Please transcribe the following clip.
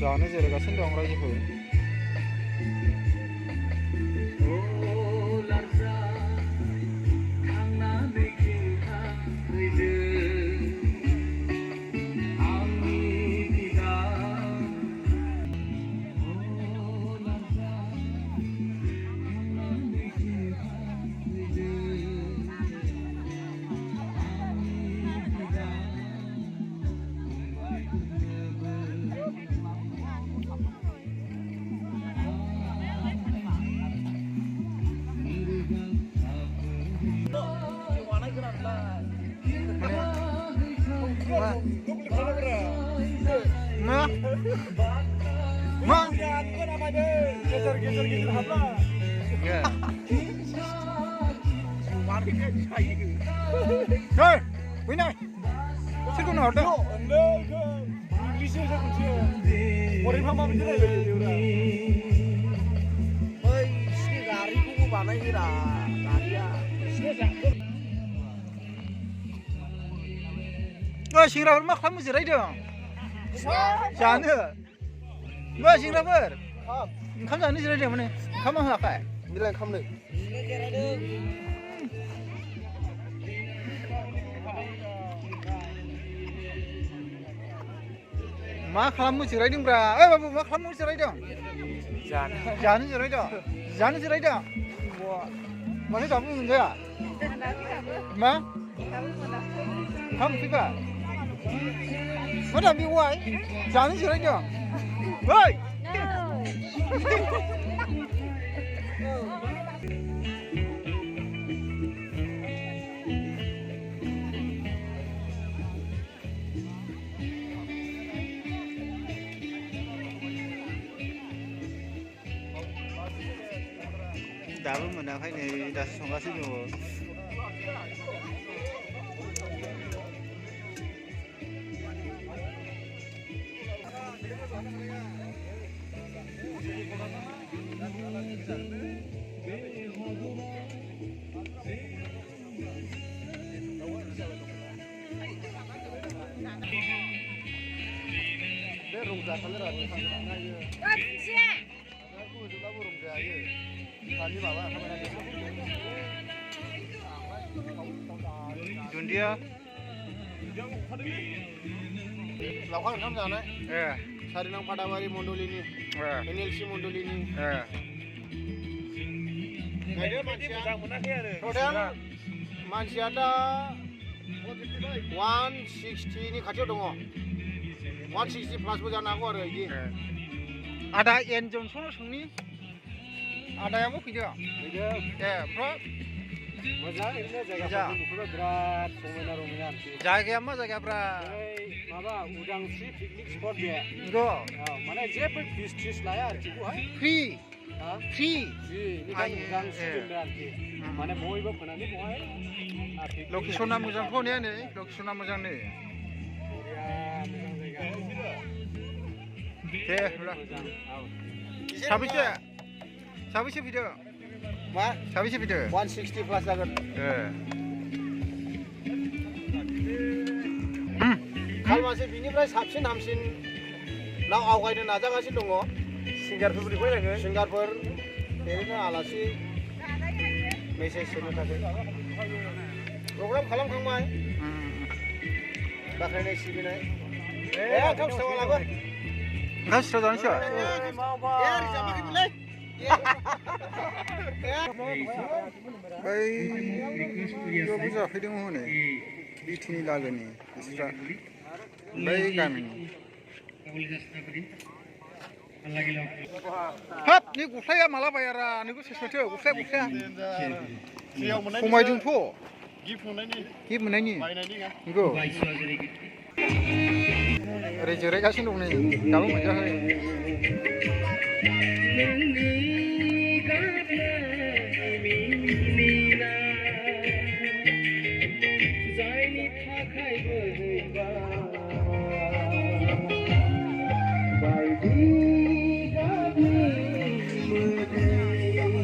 जानो जिरायगासिनो दं रायजोफोर Hei, win này, xin con hỏi đâu? Ôi, sinh ra mắc lắm gì đấy được? Chán nữa. Ôi, sinh ra bớt. Không chán gì đấy được mà này, không mang hạt phải. Đi lên không được. मा खालामनो जिरायदोंब्रा ओइ बाबु मा खालामनो जिरायदों जानो जिरायदों मानो दाबो मोनजाया मा फैबा मा दाबो बेवाय जानो जिरायदों ओइ दाबो मोनाखै नै दासो संगासिनो दङ दुन्दिया लावखार ओंखाम जानाय सारिनां फादाबारि मण्डलिनि NLC मण्डलिनि मानसिया दा 160 नि खाथियाव दङ 160 प्लासबो जानो हागौ आरो बिदि आदा एन जनसनाव सोंनि आदायाबो फैदों ओमफ्राय मोजां ओरैनो जायगाफोरखौ नुफैबाय बिराद समायना रमायना जायगाया मा जायगाफ्रा माबा उदांस्रि पिकनिक स्पट बे नंगौ माने जेबो फिस थिस लाया आरोखि बेवहाय फ्रि उदांस्रि दोनदों आरोखि माने बयबो फैनानै बेवहाय लकेसना मोजांथ' ने नै लकेसना मोजां नै दे साबैसे फैदों मा साबैसे फैदों 160 प्लास जागोन खालमासे बिनिफ्राय साबसिन हामसिन नाव आवगायनो नाजागासिनो दङ सिंगारफोर फैनांगोन सिंगारफोर ओरैनो आलासि मेसेज होनो थाखाय प्रग्राम खालामखांबाय बाख्नायनाय सिबिनाय ओंखाम सिथाव लाबो ओंखाम सिथाव जानोसै बै बेयावबो जाफैदोंमोन हनै बिटिनि लागोनि बिसोरा बै गामिनि हाब नि गस्लाया माला बायारा नोंखौ सोसोथो गस्लाया खमायदोंथ' गिफ्ट मोननायनि नंगौ ओरै जिरायगासिनो दं नै दाबो मोनजायाखै